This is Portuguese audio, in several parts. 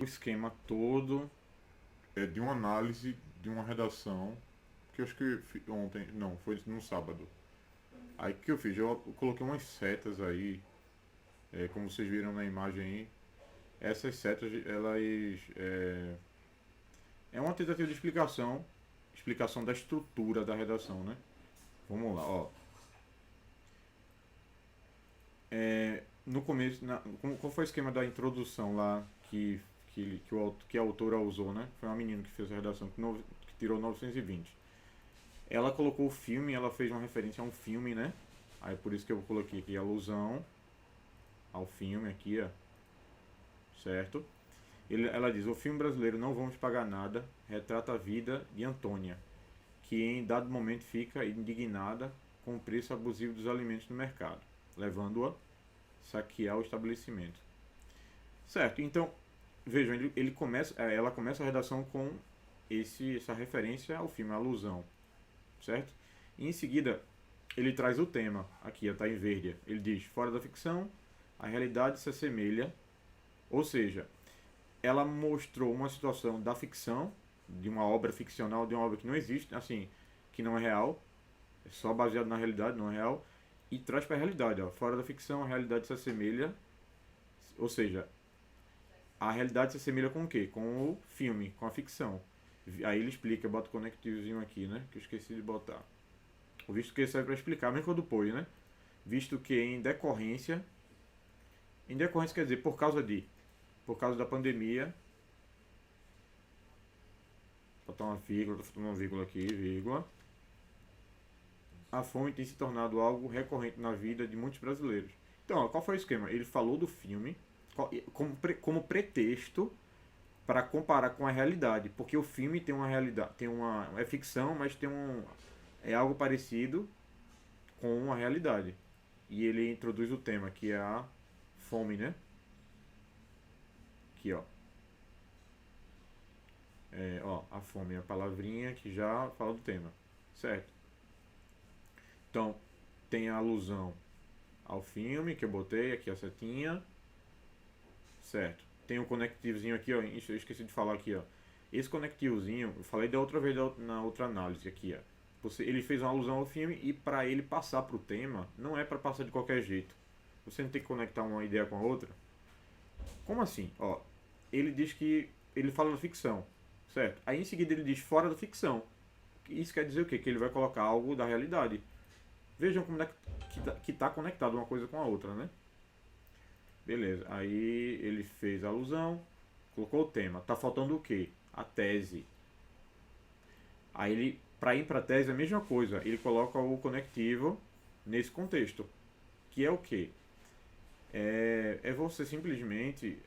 o esquema todo é de uma análise de uma redação que eu acho que ontem, não, foi no sábado. Aí o que eu fiz? Eu coloquei umas setas aí, como vocês viram na imagem aí. Essas setas, elas é uma tentativa de explicação da estrutura da redação, né? Vamos lá, ó. No começo, qual foi o esquema da introdução lá que a autora usou, né? Foi uma menina que fez a redação, que tirou 920. Ela colocou o filme, ela fez uma referência a um filme, né? Aí por isso que eu coloquei aqui alusão ao filme aqui, ó, certo? Ela diz: o filme brasileiro Não Vamos Pagar Nada retrata a vida de Antônia, que em dado momento fica indignada com o preço abusivo dos alimentos no mercado, levando-a a saquear o estabelecimento. Certo, então, vejam, ela começa a redação com essa referência ao filme, a alusão, certo? E em seguida, ele traz o tema, aqui está em verde. Ele diz: fora da ficção, a realidade se assemelha, ou seja, ela mostrou uma situação da ficção, de uma obra ficcional, de uma obra que não existe, assim, que não é real, é só baseado na realidade, não é real, e traz para a realidade. Ó, fora da ficção, a realidade se assemelha, ou seja, a realidade se assemelha com o quê? Com o filme, com a ficção. Aí ele explica, bota o conectivozinho aqui, né? Que eu esqueci de botar. O visto que serve para explicar, mesmo quando pôs, né? Visto que em decorrência quer dizer por causa da pandemia, botar uma vírgula, tô faltando uma vírgula aqui, vírgula, a fome tem se tornado algo recorrente na vida de muitos brasileiros. Então, ó, qual foi o esquema? Ele falou do filme como pretexto para comparar com a realidade, porque o filme tem uma realidade, é ficção, mas é algo parecido com a realidade. E ele introduz o tema que é a fome, né? Aqui, ó. Ó, a fome é a palavrinha que já fala do tema, certo? Então, tem a alusão ao filme que eu botei aqui a setinha, certo? Tem um conectivozinho aqui, ó. Isso eu esqueci de falar aqui, ó. Esse conectivozinho, eu falei da outra vez na outra análise aqui, ó. Ele fez uma alusão ao filme e para ele passar pro tema, não é para passar de qualquer jeito. Você não tem que conectar uma ideia com a outra. Como assim? Ó, ele diz que ele fala da ficção, certo? Aí em seguida ele diz fora da ficção. Isso quer dizer o quê? Que ele vai colocar algo da realidade. Vejam como é que tá conectado uma coisa com a outra, né? Beleza. Aí ele fez a alusão, colocou o tema. Tá faltando o quê? A tese. Aí ele, para ir para a tese, é a mesma coisa. Ele coloca o conectivo nesse contexto. Que é o quê? É você simplesmente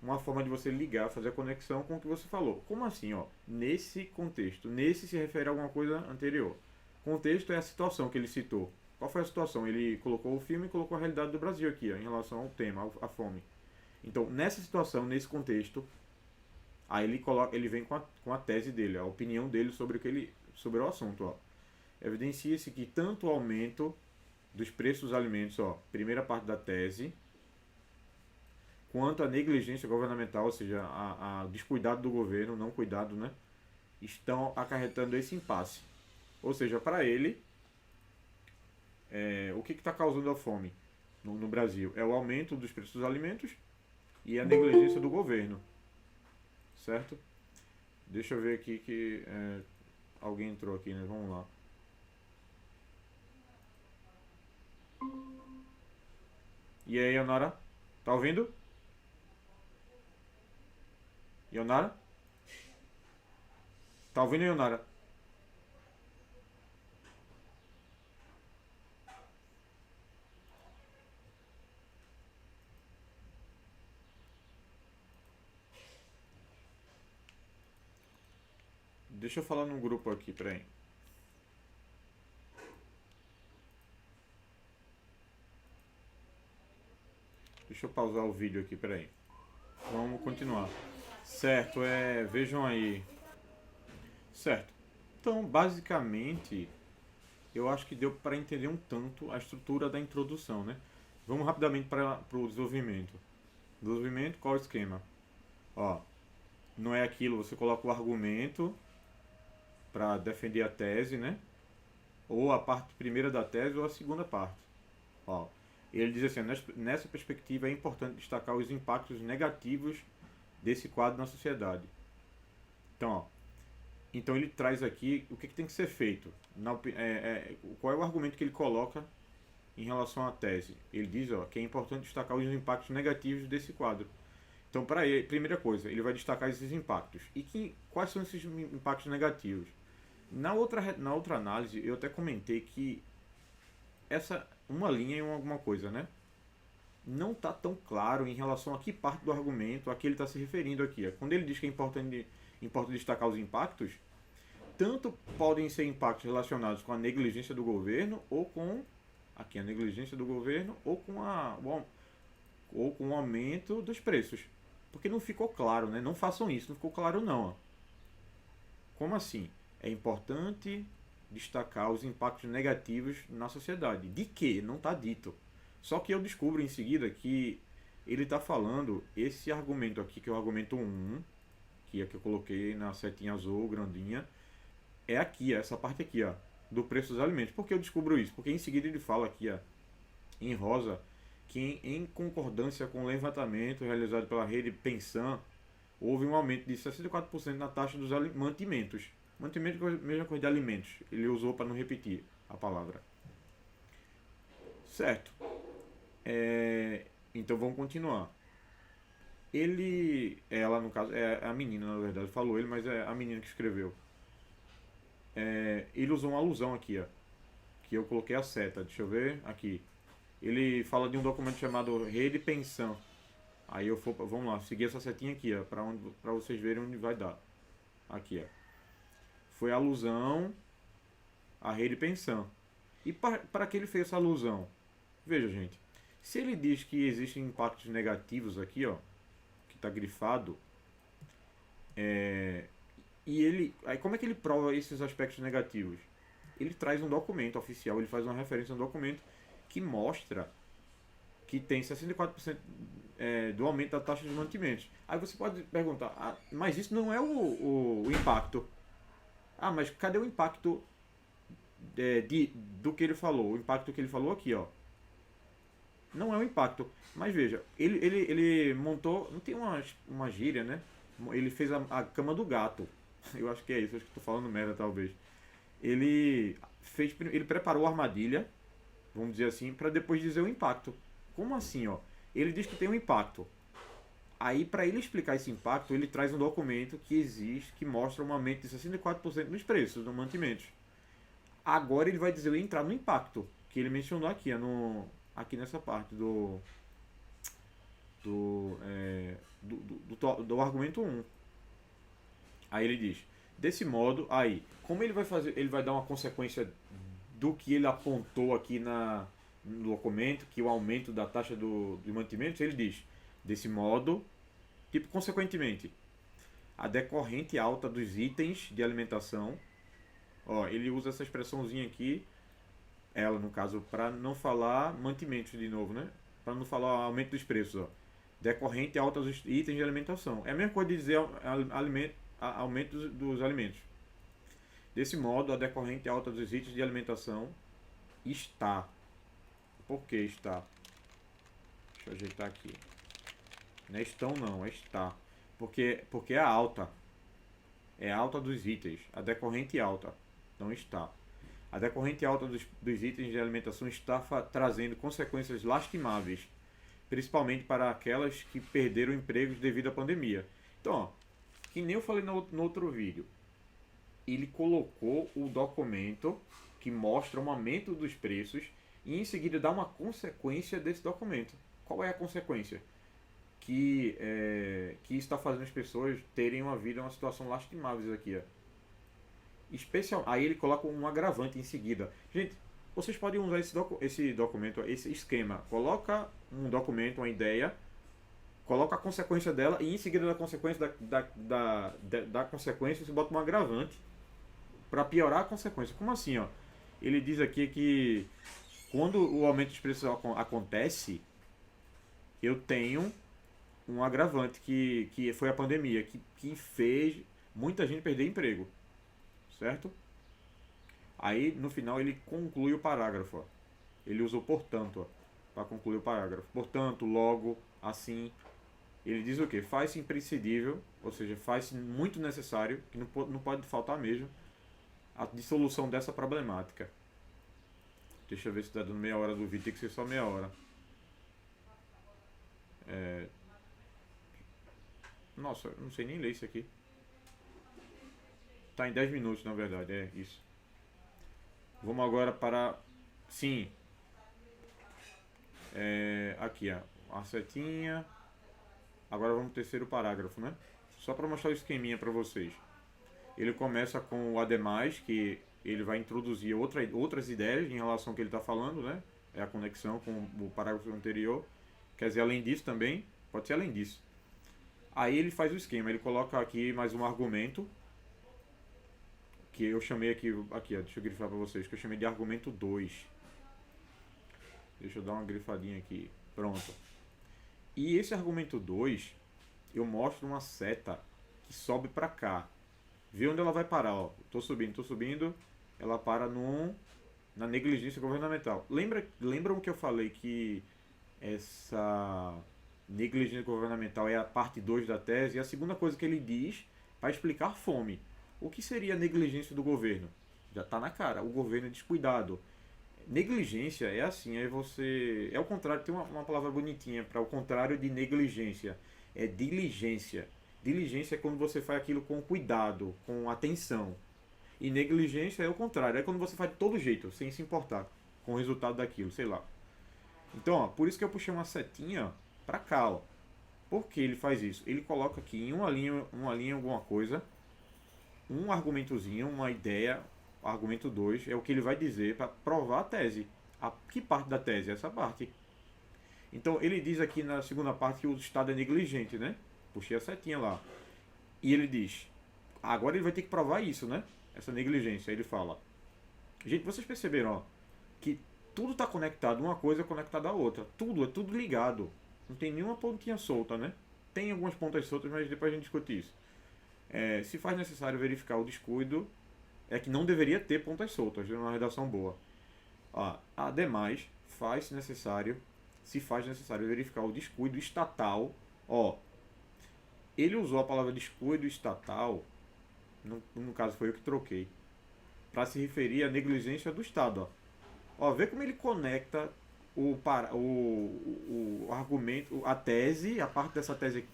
uma forma de você ligar, fazer a conexão com o que você falou. Como assim, ó? Nesse contexto. Nesse se refere a alguma coisa anterior. Contexto é a situação que ele citou. Qual foi a situação? Ele colocou o filme e colocou a realidade do Brasil aqui, ó, em relação ao tema, à fome. Então, nessa situação, nesse contexto, aí ele vem com a tese dele, a opinião dele sobre o assunto. Ó. Evidencia-se que tanto o aumento dos preços dos alimentos, ó, primeira parte da tese, quanto a negligência governamental, ou seja, a descuidado do governo, não cuidado, né, estão acarretando esse impasse. Ou seja, para ele, o que está causando a fome no Brasil? É o aumento dos preços dos alimentos e a negligência do governo, certo? Deixa eu ver aqui que alguém entrou aqui, né? Vamos lá. E aí, Yonara? Tá ouvindo? Yonara? Tá ouvindo, Yonara? Deixa eu falar num grupo aqui, peraí. Deixa eu pausar o vídeo aqui, peraí. Vamos continuar. Certo, vejam aí. Certo. Então, basicamente, eu acho que deu para entender um tanto a estrutura da introdução, né? Vamos rapidamente para o desenvolvimento. Desenvolvimento, qual o esquema? Ó, não é aquilo, você coloca o argumento para defender a tese, né? Ou a parte primeira da tese ou a segunda parte. Ó, ele diz assim, nessa perspectiva é importante destacar os impactos negativos desse quadro na sociedade. Então, ó, então ele traz aqui o que tem que ser feito. Qual é o argumento que ele coloca em relação à tese? Ele diz que é importante destacar os impactos negativos desse quadro. Então, para ele, primeira coisa, ele vai destacar esses impactos. E quais são esses impactos negativos? Na outra análise, eu até comentei que uma linha em alguma coisa, né? Não está tão claro em relação a que parte do argumento a que ele está se referindo aqui. Quando ele diz que é importante destacar os impactos, tanto podem ser impactos relacionados com a negligência do governo ou com aqui a negligência do governo ou com o aumento dos preços. Porque não ficou claro, né? Não façam isso, não ficou claro não. Como assim? É importante destacar os impactos negativos na sociedade. De que? Não está dito. Só que eu descubro em seguida que ele está falando esse argumento aqui, que é o argumento 1, que é que eu coloquei na setinha azul, grandinha, é aqui, essa parte aqui, ó, do preço dos alimentos. Por que eu descubro isso? Porque em seguida ele fala aqui, ó, em rosa, que em concordância com o levantamento realizado pela rede Pensan, houve um aumento de 64% na taxa dos mantimentos. Mantimento é a mesma coisa de alimentos. Ele usou para não repetir a palavra. Certo. Então vamos continuar. Ela no caso, é a menina na verdade, falou ele, mas é a menina que escreveu. Ele usou uma alusão aqui, ó, que eu coloquei a seta, deixa eu ver, aqui. Ele fala de um documento chamado Rede Pensan. Aí vamos lá, seguir essa setinha aqui, ó, para vocês verem onde vai dar. Aqui, ó. Foi alusão à Rede Pensan. E para que ele fez essa alusão? Veja, gente, se ele diz que existem impactos negativos aqui, ó, que está grifado, aí como é que ele prova esses aspectos negativos? Ele traz um documento oficial, ele faz uma referência a um documento que mostra que tem 64% do aumento da taxa de mantimentos. Aí você pode perguntar, mas isso não é o impacto. Mas cadê o impacto do que ele falou? O impacto que ele falou aqui, ó. Não é o impacto. Mas veja, ele montou, não tem uma gíria, né? Ele fez a cama do gato. Eu acho que é isso, acho que estou falando merda talvez. Ele preparou a armadilha, vamos dizer assim, para depois dizer o impacto. Como assim, ó? Ele diz que tem um impacto. Aí, para ele explicar esse impacto, ele traz um documento que existe, que mostra um aumento de 64% nos preços dos mantimentos. Agora ele vai dizer entrar no impacto, que ele mencionou aqui, aqui nessa parte do argumento 1. Aí ele diz, desse modo, como ele vai fazer, ele vai dar uma consequência do que ele apontou aqui no documento, que o aumento da taxa de mantimentos, ele diz, desse modo, tipo, consequentemente, a decorrente alta dos itens de alimentação, ele usa essa expressãozinha aqui, ela no caso, para não falar mantimentos de novo, né? Para não falar aumento dos preços, decorrente alta dos itens de alimentação. É a mesma coisa de dizer aumento dos alimentos. Desse modo, a decorrente alta dos itens de alimentação está. Por que está? Deixa eu ajeitar aqui. Não é estão não, é está. Porque é alta. É alta dos itens. A decorrente alta. Não está. A decorrente alta dos itens de alimentação está trazendo consequências lastimáveis. Principalmente para aquelas que perderam empregos devido à pandemia. Então, que nem eu falei no outro vídeo. Ele colocou o documento que mostra um aumento dos preços e em seguida dá uma consequência desse documento. Qual é a consequência? Que está fazendo as pessoas terem uma situação lastimável aqui. Aí ele coloca um agravante em seguida. Gente, vocês podem usar esse documento, esse esquema. Coloca um documento, uma ideia, coloca a consequência dela e em seguida da consequência da consequência você bota um agravante para piorar a consequência. Como assim, ó? Ele diz aqui que quando o aumento dos preços acontece, eu tenho um agravante que foi a pandemia, que fez muita gente perder emprego, certo? Aí no final ele conclui o parágrafo. Ó. Ele usou portanto para concluir o parágrafo. Portanto, logo, assim, ele diz o quê? Faz-se imprescindível, ou seja, faz-se muito necessário, que não pode faltar mesmo, a dissolução dessa problemática. Deixa eu ver se está dando meia hora do vídeo, tem que ser só meia hora. Nossa, eu não sei nem ler isso aqui. Tá em 10 minutos, na verdade, é isso. Vamos agora para. Sim, aqui, ó, a setinha. Agora vamos pro terceiro parágrafo, né? Só para mostrar o esqueminha para vocês. Ele começa com o ademais, que ele vai introduzir outras ideias em relação ao que ele está falando, né? É a conexão com o parágrafo anterior. Quer dizer, além disso também, pode ser além disso. Aí ele faz o esquema, ele coloca aqui mais um argumento, que eu chamei aqui ó, deixa eu grifar para vocês, que eu chamei de argumento 2. Deixa eu dar uma grifadinha aqui. Pronto. E esse argumento 2, eu mostro uma seta que sobe para cá. Vê onde ela vai parar, ó. Tô subindo, ela para na negligência governamental. Lembram que eu falei que essa negligência governamental é a parte 2 da tese? E a segunda coisa que ele diz para explicar fome. O que seria a negligência do governo? Já está na cara, o governo é descuidado. Negligência é assim, é o contrário, tem uma palavra bonitinha para o contrário de negligência, é diligência. Diligência é quando você faz aquilo com cuidado, com atenção. E negligência é o contrário, é quando você faz de todo jeito, sem se importar com o resultado daquilo, sei lá. Então, ó, por isso que eu puxei uma setinha para cá, ó. Por que ele faz isso? Ele coloca aqui em uma linha alguma coisa, um argumentozinho, uma ideia, argumento 2 é o que ele vai dizer para provar a tese. Que parte da tese? Essa parte. Então ele diz aqui na segunda parte que o Estado é negligente, né? Puxei a setinha lá. E ele diz, agora ele vai ter que provar isso, né? Essa negligência. Ele fala, gente, vocês perceberam, ó, que tudo está conectado, uma coisa é conectada à outra. É tudo ligado. Não tem nenhuma pontinha solta, né? Tem algumas pontas soltas, mas depois a gente discute isso. Se faz necessário verificar o descuido, é que não deveria ter pontas soltas, numa redação boa. Ademais, se faz necessário verificar o descuido estatal. Ele usou a palavra descuido estatal, no caso foi eu que troquei, para se referir à negligência do Estado. Vê como ele conecta o argumento, a tese, a parte dessa tese,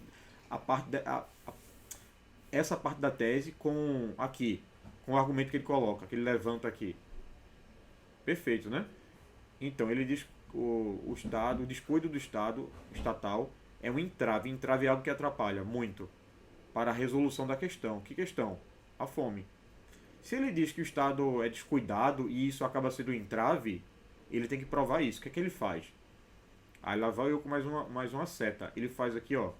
essa parte da tese com o argumento que ele coloca, que ele levanta aqui. Perfeito, né? Então ele diz o Estado, o descuido do Estado estatal é um entrave. Entrave é algo que atrapalha muito para a resolução da questão. Que questão? A fome. Se ele diz que o Estado é descuidado e isso acaba sendo um entrave, ele tem que provar isso. O que é que ele faz? Aí lá vai eu com mais uma seta. Ele faz aqui, ó.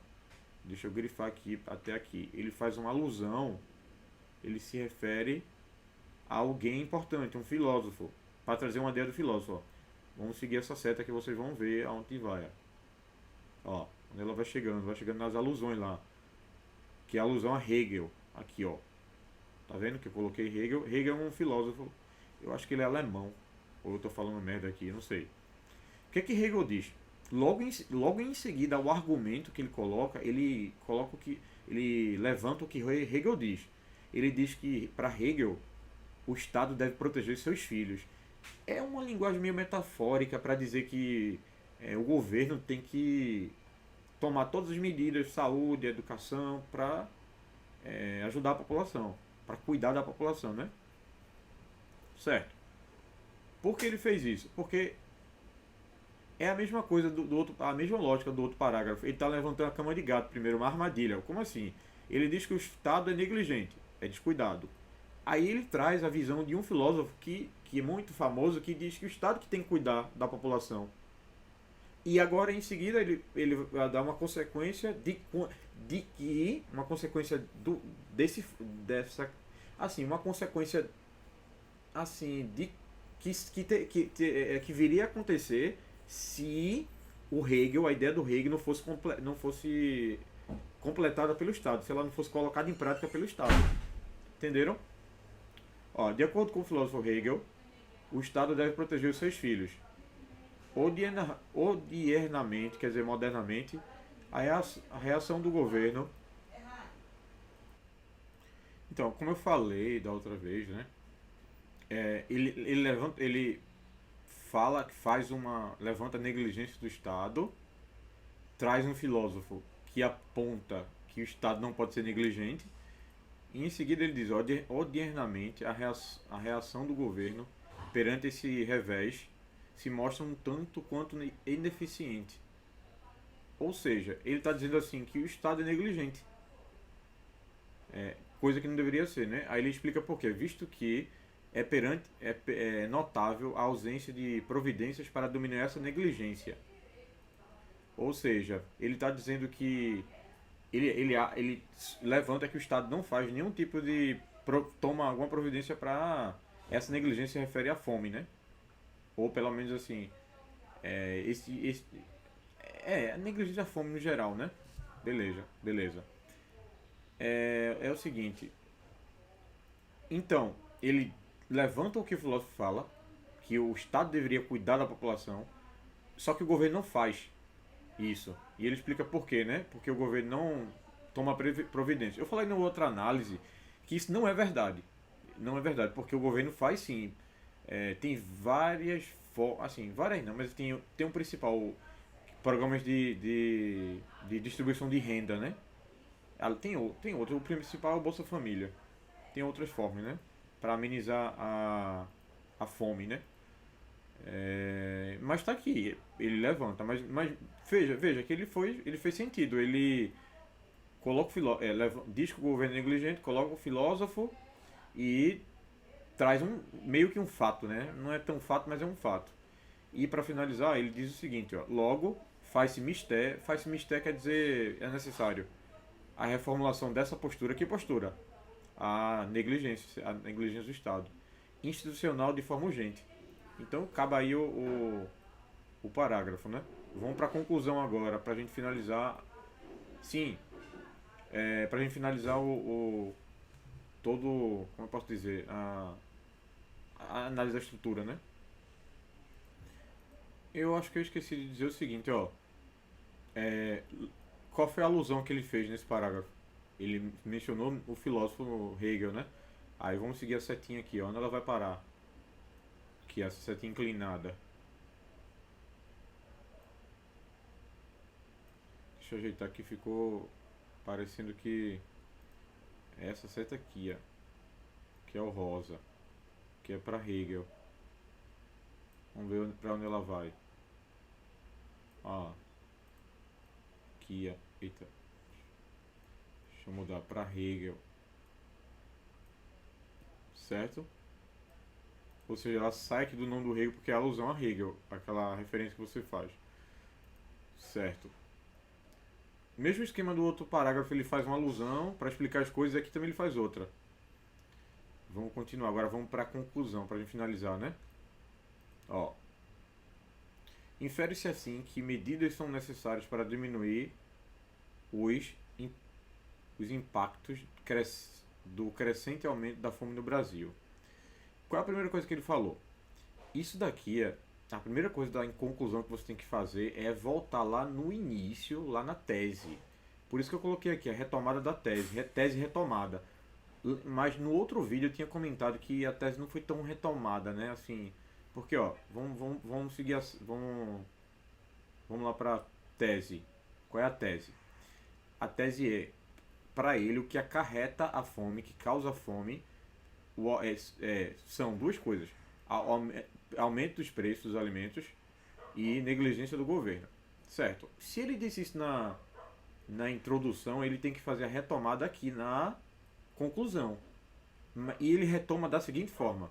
Deixa eu grifar aqui até aqui. Ele faz uma alusão. Ele se refere a alguém importante, um filósofo. Para trazer uma ideia do filósofo. Ó. Vamos seguir essa seta que vocês vão ver aonde vai. Ó, onde ela vai chegando nas alusões lá. Que é a alusão a Hegel. Aqui, ó. Tá vendo que eu coloquei Hegel? Hegel é um filósofo. Eu acho que ele é alemão. Ou eu tô falando merda aqui, não sei. O que é que Hegel diz? Logo em seguida ao argumento que ele coloca o que ele levanta o que Hegel diz. Ele diz que para Hegel o Estado deve proteger seus filhos. É uma linguagem meio metafórica para dizer que o governo tem que tomar todas as medidas de saúde, educação para ajudar a população, para cuidar da população, né? Certo. Por que ele fez isso? Porque é a mesma coisa do outro, a mesma lógica do outro parágrafo. Ele está levantando a cama de gato primeiro, uma armadilha. Como assim? Ele diz que o Estado é negligente, é descuidado. Aí ele traz a visão de um filósofo que é muito famoso, que diz que o Estado que tem que cuidar da população. E agora em seguida ele vai dar uma consequência uma consequência uma consequência assim que viria a acontecer se o Hegel, a ideia do Hegel não fosse completada pelo Estado, se ela não fosse colocada em prática pelo Estado. Entenderam? Ó, de acordo com o filósofo Hegel, o Estado deve proteger os seus filhos. Odiernamente, quer dizer, modernamente, a reação do governo. Então, como eu falei da outra vez, né? Ele fala que levanta a negligência do Estado, traz um filósofo que aponta que o Estado não pode ser negligente, e em seguida ele diz, odiernamente, a reação do governo perante esse revés se mostra um tanto quanto ineficiente. Ou seja, ele está dizendo assim que o Estado é negligente. Coisa que não deveria ser, né? Aí ele explica por quê. Visto que é notável a ausência de providências para diminuir essa negligência. Ou seja, ele está dizendo que ele levanta que o Estado não faz nenhum tipo de toma alguma providência para essa negligência se refere à fome, né? Ou pelo menos assim, a negligência à fome no geral, né? Beleza. É o seguinte. Então, ele levanta o que o filósofo fala, que o Estado deveria cuidar da população, só que o governo não faz isso. E ele explica por quê, né? Porque o governo não toma providência. Eu falei na outra análise que isso não é verdade. Não é verdade, porque o governo faz sim. Tem várias assim, várias não, mas tem um principal programas de distribuição de renda, né? Tem outro, o principal é o Bolsa Família. Tem outras formas, né? Para amenizar a fome, né? Mas tá aqui, ele levanta, mas veja que ele fez sentido. Ele coloca diz que o governo é negligente, coloca o filósofo e traz meio que um fato, né? Não é tão fato, mas é um fato. E para finalizar, ele diz o seguinte, ó, logo faz-se mistério quer dizer é necessário a reformulação dessa postura. Que postura? A negligência do Estado institucional de forma urgente. Então, cabe aí o parágrafo, né? Vamos para a conclusão agora, para a gente finalizar. Sim, para a gente finalizar todo, como eu posso dizer, a análise da estrutura, né? Eu acho que eu esqueci de dizer o seguinte, ó. Qual foi a alusão que ele fez nesse parágrafo? Ele mencionou o filósofo Hegel, né? Aí vamos seguir a setinha aqui, ó. Onde ela vai parar? Aqui, essa setinha inclinada. Deixa eu ajeitar aqui, ficou parecendo que essa seta aqui, ó, que é o rosa, que é para Hegel. Vamos ver para onde ela vai. Ó, aqui, ó. Eita. Deixa eu mudar para Hegel. Certo? Ou seja, ela sai aqui do nome do Hegel porque é alusão a Hegel, aquela referência que você faz. Certo. Mesmo esquema do outro parágrafo, ele faz uma alusão para explicar as coisas, aqui também ele faz outra. Vamos continuar, agora vamos para a conclusão, para a gente finalizar, né? Ó. Infere-se assim que medidas são necessárias para diminuir os impactos do crescente aumento da fome no Brasil. Qual é a primeira coisa que ele falou? Isso daqui a primeira coisa da conclusão que você tem que fazer é voltar lá no início, lá na tese. Por isso que eu coloquei aqui a retomada da tese, tese retomada. Mas no outro vídeo eu tinha comentado que a tese não foi tão retomada, né? Assim, porque ó, vamos seguir vamos lá para tese. Qual é a tese? A tese é, para ele, o que acarreta a fome, que causa fome, são duas coisas: aumento dos preços dos alimentos e negligência do governo. Certo? Se ele disse isso na introdução, ele tem que fazer a retomada aqui na conclusão. E ele retoma da seguinte forma: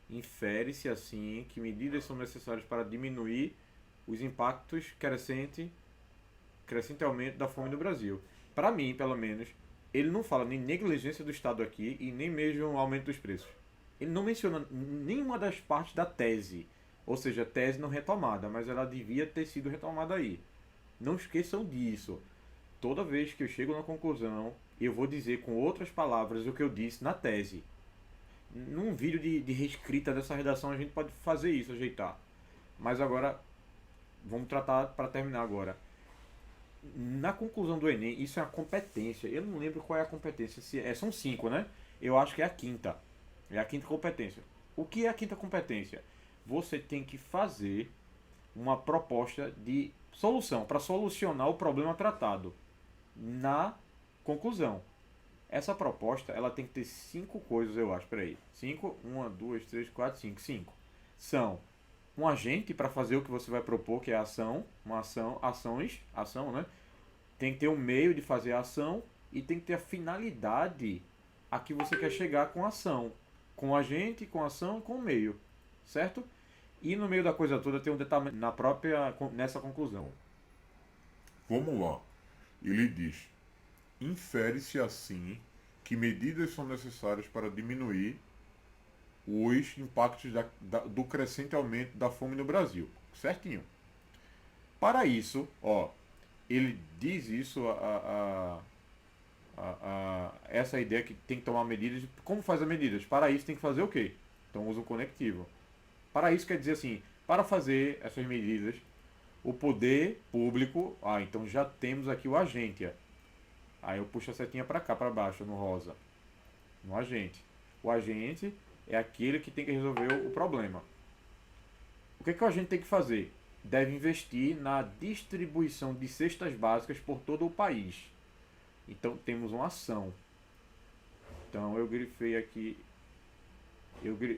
infere-se assim que medidas são necessárias para diminuir os impactos crescente aumento da fome no Brasil. Para mim, pelo menos, ele não fala nem negligência do Estado aqui e nem mesmo aumento dos preços. Ele não menciona nenhuma das partes da tese. Ou seja, tese não retomada, mas ela devia ter sido retomada aí. Não esqueçam disso. Toda vez que eu chego na conclusão, eu vou dizer com outras palavras o que eu disse na tese. Num vídeo de reescrita dessa redação a gente pode fazer isso, ajeitar. Mas agora, vamos tratar para terminar agora. Na conclusão do Enem, isso é uma competência. Eu não lembro qual é a competência. São 5, né? Eu acho que é a quinta. É a quinta competência. O que é a quinta competência? Você tem que fazer uma proposta de solução para solucionar o problema tratado na conclusão. Essa proposta ela tem que ter 5 coisas, eu acho. Peraí. 5, 1, 2, 3, 4, 5. 5. São um agente para fazer o que você vai propor, que é a ação, uma ação, ação, né? Tem que ter um meio de fazer a ação e tem que ter a finalidade a que você quer chegar com a ação, com o agente, com a ação, com o meio, certo? E no meio da coisa toda tem um detalhe nessa conclusão. Vamos lá. Ele diz: infere-se assim que medidas são necessárias para diminuir os impactos do crescente aumento da fome no Brasil. Certinho. Para isso, ele diz isso, essa ideia que tem que tomar medidas. Como faz as medidas? Para isso tem que fazer o quê? Então usa o conectivo. Para isso quer dizer assim, para fazer essas medidas, o poder público, então já temos aqui o agente. Aí eu puxo a setinha para cá, para baixo, no rosa. No agente. O agente é aquele que tem que resolver o problema. O que o agente tem que fazer? Deve investir na distribuição de cestas básicas por todo o país. Então temos uma ação. Então eu grifei aqui.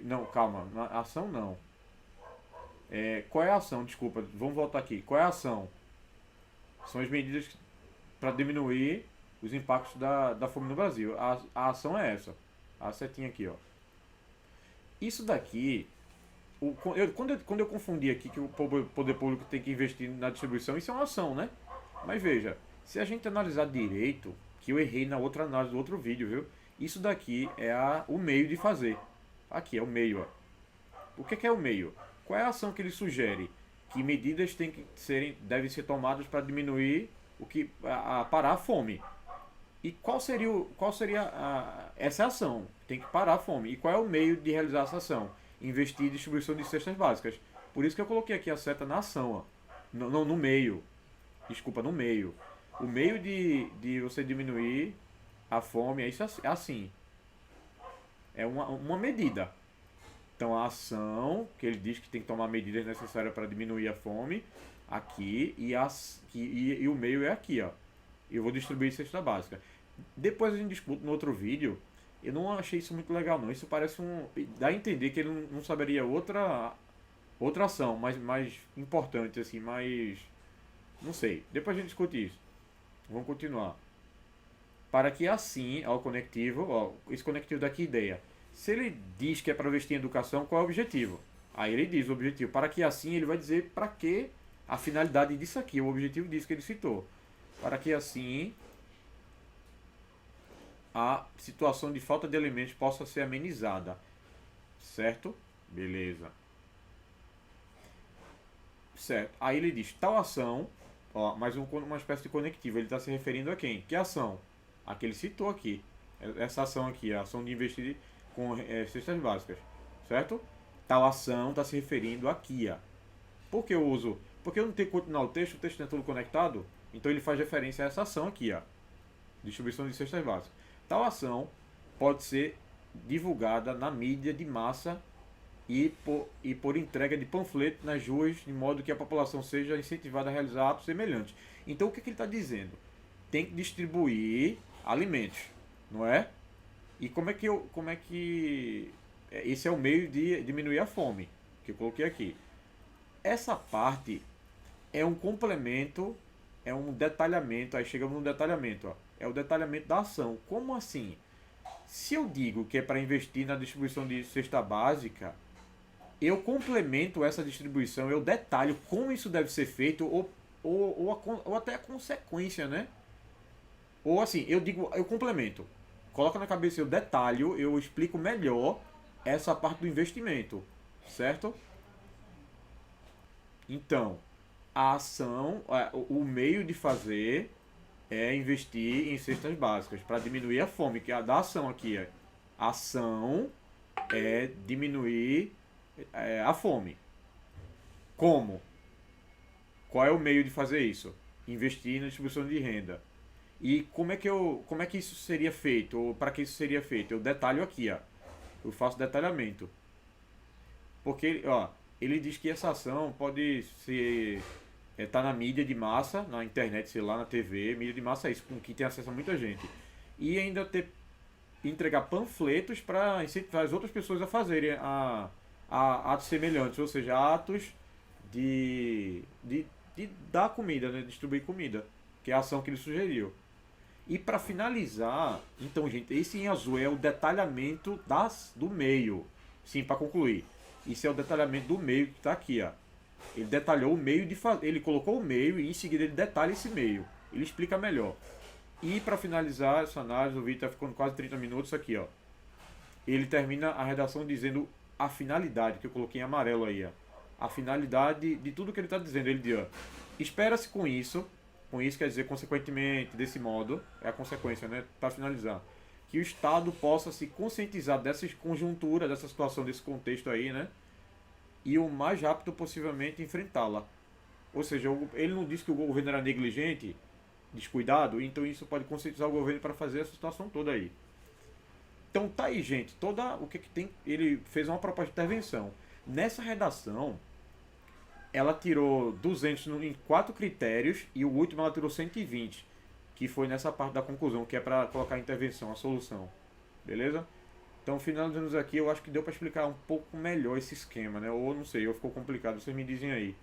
Não, calma. Ação não. Qual é a ação? Desculpa, vamos voltar aqui. Qual é a ação? São as medidas para diminuir os impactos da fome no Brasil. A ação é essa. A setinha aqui, ó. Isso daqui, quando eu confundi aqui que o poder público tem que investir na distribuição, isso é uma ação, né? Mas veja, se a gente analisar direito, que eu errei na outra análise do outro vídeo, viu? Isso daqui é o meio de fazer. Aqui é o meio, ó. O que é o meio? Qual é a ação que ele sugere? Que medidas devem ser tomadas para diminuir parar a fome. E qual seria essa ação? Tem que parar a fome. E qual é o meio de realizar essa ação? Investir em distribuição de cestas básicas. Por isso que eu coloquei aqui a seta na ação, ó. No meio. Desculpa, no meio. O meio de você diminuir a fome é assim. É uma medida. Então a ação, que ele diz que tem que tomar medidas necessárias para diminuir a fome, aqui, e o meio é aqui, ó. Eu vou distribuir cesta básica. Depois a gente discute no outro vídeo. Eu não achei isso muito legal não. Isso parece dá a entender que ele não saberia outra ação mais importante, assim, mais... Não sei. Depois a gente discute isso. Vamos continuar. Para que assim, ao conectivo, esse conectivo daqui, ideia. Se ele diz que é para investir em educação, qual é o objetivo? Aí ele diz o objetivo. Para que assim, ele vai dizer para que a finalidade disso aqui, o objetivo disso que ele citou. Para que assim a situação de falta de alimentos possa ser amenizada. Certo? Beleza. Certo. Aí ele diz, tal ação, mais uma espécie de conectivo. Ele está se referindo a quem? Que ação? A que ele citou aqui. Essa ação aqui, a ação de investir com cestas básicas. Certo? Tal ação está se referindo aqui. Por que eu uso? Porque eu não tenho que continuar o texto é todo conectado. Então ele faz referência a essa ação aqui, distribuição de cestas básicas. Tal ação pode ser divulgada na mídia de massa e por entrega de panfletos nas ruas, de modo que a população seja incentivada a realizar atos semelhantes. Então o que ele está dizendo? Tem que distribuir alimentos, não é? E como é que esse é o meio de diminuir a fome, que eu coloquei aqui. Essa parte é um complemento, é um detalhamento, aí chegamos no detalhamento, é o detalhamento da ação. Como assim? Se eu digo que é para investir na distribuição de cesta básica, eu complemento essa distribuição, eu detalho como isso deve ser feito, ou até a consequência, né? Ou assim, eu complemento. Coloca na cabeça, eu detalho, eu explico melhor essa parte do investimento, certo? Então, a ação, o meio de fazer é investir em cestas básicas para diminuir a fome, que é a da ação aqui. A ação é diminuir a fome. Como? Qual é o meio de fazer isso? Investir na distribuição de renda. E como é que isso seria feito? Ou para que isso seria feito? Eu detalho aqui, ó. Eu faço detalhamento. Porque, ó, ele diz que essa ação pode ser tá na mídia de massa, na internet, sei lá, na TV, mídia de massa é isso, com que tem acesso a muita gente. E ainda entregar panfletos para incentivar as outras pessoas a fazerem atos semelhantes, ou seja, atos de dar comida, né? Distribuir comida, que é a ação que ele sugeriu. E para finalizar, então, gente, esse em azul é o detalhamento do meio. Sim, para concluir. Isso é o detalhamento do meio que está aqui, ó. Ele detalhou o meio de fazer. Ele colocou o meio e em seguida ele detalha esse meio. Ele explica melhor. E para finalizar essa análise, o vídeo está ficando quase 30 minutos aqui, ó. Ele termina a redação dizendo a finalidade, que eu coloquei em amarelo aí, ó. A finalidade de tudo que ele está dizendo. Ele diz, ó, espera-se com isso quer dizer, consequentemente, desse modo, é a consequência, né, para finalizar, que o Estado possa se conscientizar dessa conjuntura, dessa situação, desse contexto aí, né, e o mais rápido possivelmente enfrentá-la. Ou seja, ele não disse que o governo era negligente, descuidado, então isso pode conscientizar o governo para fazer essa situação toda aí. Então tá aí, gente, toda o que tem, ele fez uma proposta de intervenção. Nessa redação, ela tirou 200 em 4 critérios e o último ela tirou 120, que foi nessa parte da conclusão, que é para colocar a intervenção, a solução. Beleza? Então, finalizando aqui, eu acho que deu para explicar um pouco melhor esse esquema, né? Ou não sei, ou ficou complicado, vocês me dizem aí.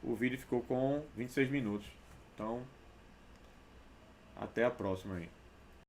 O vídeo ficou com 26 minutos. Então, até a próxima aí.